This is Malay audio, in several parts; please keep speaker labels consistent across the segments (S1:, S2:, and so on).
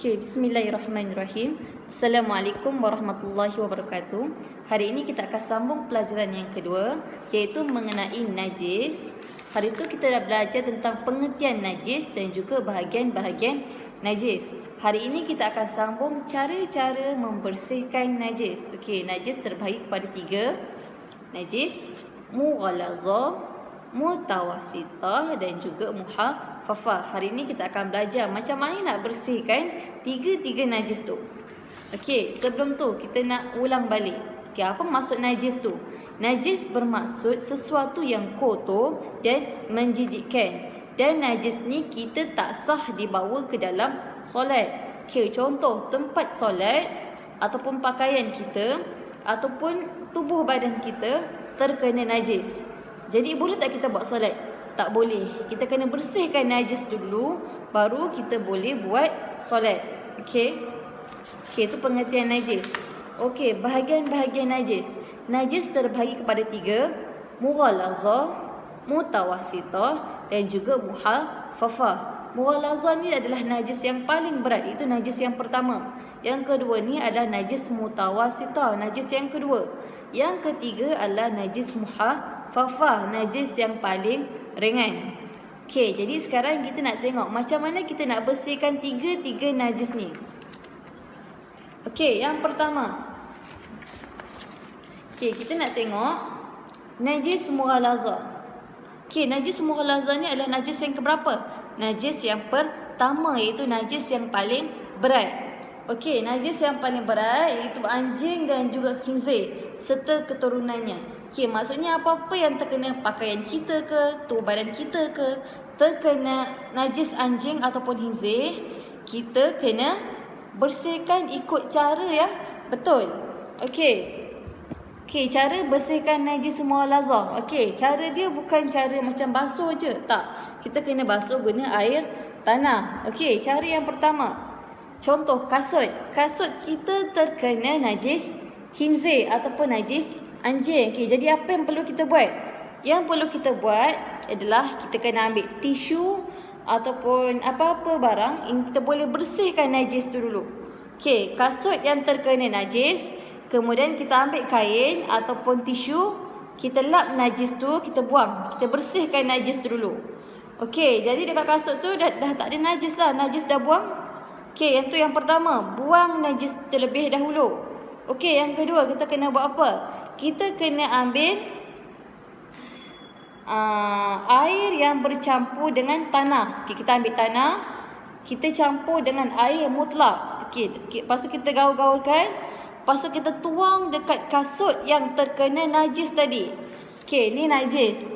S1: Okay, bismillahirrahmanirrahim. Assalamualaikum warahmatullahi wabarakatuh. Hari ini kita akan sambung pelajaran yang kedua, iaitu mengenai najis. Hari itu kita dah belajar tentang pengertian najis dan juga bahagian-bahagian najis. Hari ini kita akan sambung cara-cara membersihkan najis. Okey, najis terbahagi kepada 3. Najis mughalazah, mutawassithah dan juga muhaffafah. Hari ini kita akan belajar macam mana nak bersihkan tiga najis tu. Okey, sebelum tu kita nak ulang balik. Okey, apa maksud najis tu? Najis bermaksud sesuatu yang kotor dan menjijikkan. Dan najis ni kita tak sah dibawa ke dalam solat. Okey, contoh tempat solat ataupun pakaian kita ataupun tubuh badan kita terkena najis. Jadi boleh tak kita buat solat? Tak boleh. Kita kena bersihkan najis dulu, baru kita boleh buat solat. Okey. Okey, itu pengertian najis. Okey, bahagian-bahagian najis. Najis terbahagi kepada 3, mughalazah, mutawassithah dan juga muhaffafah. Mughalazah ni adalah najis yang paling berat, itu najis yang pertama. Yang kedua ni adalah najis mutawassithah, najis yang kedua. Yang ketiga adalah najis muhaffafah, najis yang paling ringan. Okey, jadi sekarang kita nak tengok macam mana kita nak bersihkan tiga najis ni. Okey, yang pertama. Okey, kita nak tengok najis mughalazah. Okey, najis mughalazah ni adalah najis yang keberapa? Najis yang pertama, iaitu najis yang paling berat. Okey, najis yang paling berat iaitu anjing dan juga khinzir serta keturunannya. Okey, maksudnya apa-apa yang terkena pakaian kita ke, tubuh badan kita ke, terkena najis anjing ataupun khinzir, kita kena bersihkan ikut cara yang betul. Okey. Okey, cara bersihkan najis mughalazah. Okey, cara dia bukan cara macam basuh je, tak. Kita kena basuh guna air tanah. Okey, cara yang pertama. Contoh kasut. Kasut kita terkena najis khinzir ataupun najis anjing. Okey, jadi apa yang perlu kita buat? Yang perlu kita buat adalah kita kena ambil tisu ataupun apa-apa barang yang kita boleh bersihkan najis tu dulu. Okey, kasut yang terkena najis, kemudian kita ambil kain ataupun tisu, kita lap najis tu, kita buang. Kita bersihkan najis tu dulu. Okey, jadi dekat kasut tu dah tak ada najis lah, najis dah buang. Okey, yang tu yang pertama, buang najis terlebih dahulu. Okey, yang kedua kita kena buat apa? Kita kena ambil air yang bercampur dengan tanah. Okay, kita ambil tanah, kita campur dengan air mutlak. Okay, lepas tu kita gaul-gaulkan, lepas tu kita tuang dekat kasut yang terkena najis tadi. Okay, ni najis.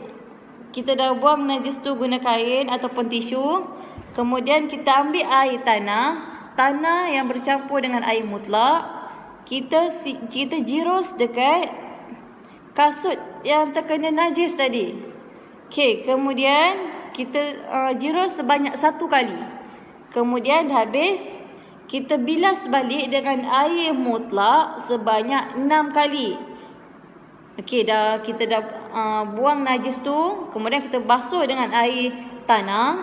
S1: Kita dah buang najis tu guna kain ataupun tisu. Kemudian kita ambil air tanah yang bercampur dengan air mutlak. Kita jirus dekat kasut yang terkena najis tadi. Okey, kemudian kita jirus sebanyak 1 kali. Kemudian dah habis, kita bilas balik dengan air mutlak sebanyak 6 kali. Okey, kita dah buang najis tu, kemudian kita basuh dengan air tanah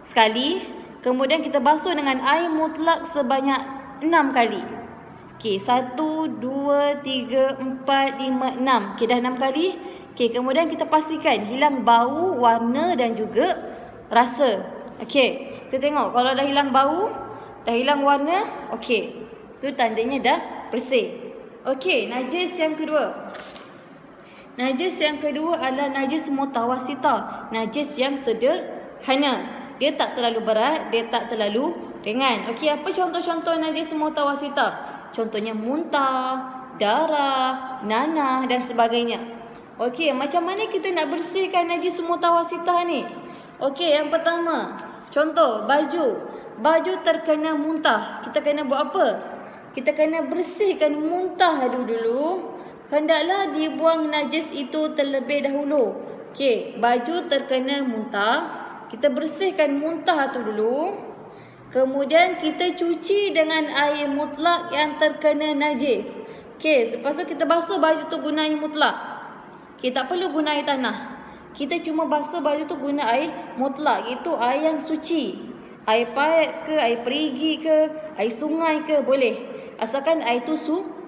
S1: sekali, kemudian kita basuh dengan air mutlak sebanyak 6 kali. Okey, 1, 2, 3, 4, 5, 6. Okey, dah 6 kali. Okey, kemudian kita pastikan hilang bau, warna dan juga rasa. Okey, kita tengok kalau dah hilang bau, dah hilang warna, okey. Tu tandanya dah bersih. Okey, najis yang kedua. Najis yang kedua adalah najis mutawassithah, najis yang sederhana. Dia tak terlalu berat, dia tak terlalu ringan. Okey, apa contoh-contoh najis mutawassithah? Contohnya muntah, darah, nanah dan sebagainya. Okey, macam mana kita nak bersihkan najis mutawassithah ni? Okey, yang pertama, contoh baju. Baju terkena muntah, kita kena buat apa? Kita kena bersihkan muntah dulu. Hendaklah dibuang najis itu terlebih dahulu. Okey, baju terkena muntah, kita bersihkan muntah tu dulu. Kemudian kita cuci dengan air mutlak yang terkena najis. Okey, lepas tu kita basuh baju tu guna air mutlak. Okey, tak perlu guna air tanah. Kita cuma basuh baju tu guna air mutlak, iaitu air yang suci. Air paip ke, air perigi ke, air sungai ke, boleh. Asalkan air tu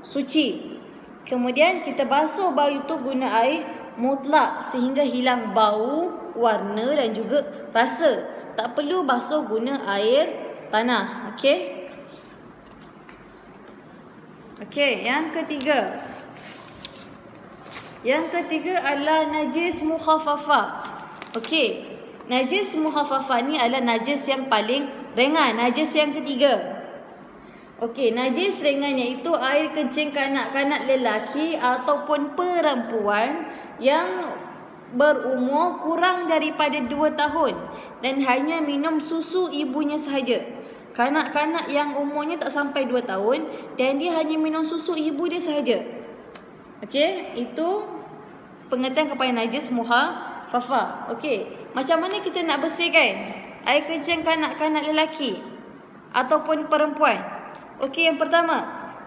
S1: suci. Kemudian kita basuh baju tu guna air mutlak sehingga hilang bau, warna dan juga rasa. Tak perlu basuh guna air tanah. Okey? Okey, yang ketiga. Yang ketiga adalah najis mukhafafah. Okey, najis mukhafafah ni adalah najis yang paling ringan. Najis yang ketiga. Okey, najis ringan iaitu air kencing kanak-kanak lelaki ataupun perempuan yang berumur kurang daripada 2 tahun dan hanya minum susu ibunya sahaja. Kanak-kanak yang umurnya tak sampai 2 tahun dan dia hanya minum susu ibu dia sahaja. Okey, itu pengertian kepada najis mukhafafah. Okey, macam mana kita nak bersihkan air kencing kanak-kanak lelaki ataupun perempuan? Okey, yang pertama,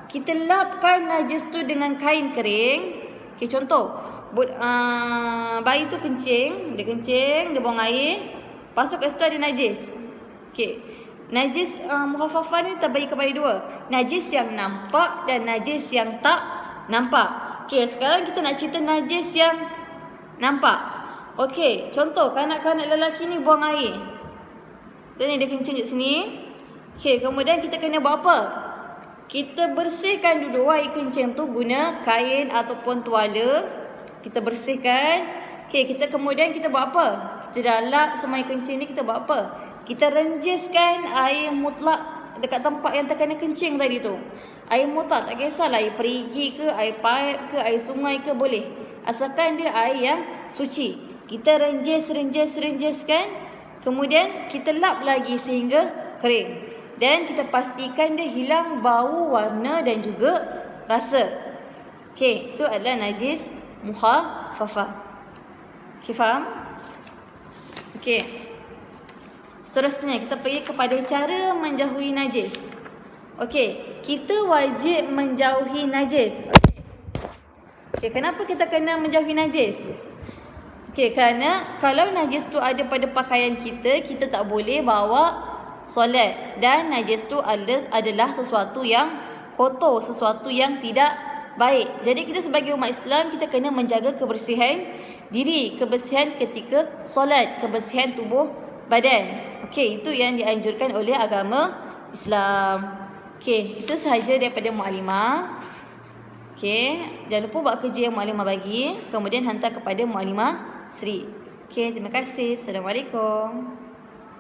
S1: kita lapkan najis tu dengan kain kering. Okey, contoh, bayi tu kencing, dia buang air, masuk kat situ ada najis. Okey, najis mukhafafah ni terbagi kepada 2. Najis yang nampak dan najis yang tak nampak. Okey, sekarang kita nak cerita najis yang nampak. Okey, contoh kanak-kanak lelaki ni buang air. Dia kencing kat sini. Okey, kemudian kita kena buat apa? Kita bersihkan dulu air kencing tu guna kain ataupun tuala. Kita bersihkan. Okey, kemudian kita buat apa? Kita dah lap semua air kencing ni, kita buat apa? Kita renjiskan air mutlak dekat tempat yang terkena kencing tadi tu. Air mutlak, tak kisahlah air perigi ke, air paip ke, air sungai ke, boleh. Asalkan dia air yang suci. Kita renjiskan. Kemudian kita lap lagi sehingga kering. Dan kita pastikan dia hilang bau, warna dan juga rasa. Okey, itu adalah najis mukhafafah. Okey, faham? Okey. Seterusnya kita pergi kepada cara menjauhi najis. Okey, kita wajib menjauhi najis. Okey, kenapa kita kena menjauhi najis? Okey, kerana kalau najis tu ada pada pakaian kita, kita tak boleh bawa solat. Dan najis tu adalah sesuatu yang kotor, sesuatu yang tidak baik. Jadi kita sebagai umat Islam, kita kena menjaga kebersihan diri, kebersihan ketika solat, kebersihan tubuh badan. Okey, itu yang dianjurkan oleh agama Islam. Okey, itu sahaja daripada Muallimah. Okey, jangan lupa buat kerja yang Muallimah bagi, kemudian hantar kepada Muallimah Sri. Okey, terima kasih. Assalamualaikum.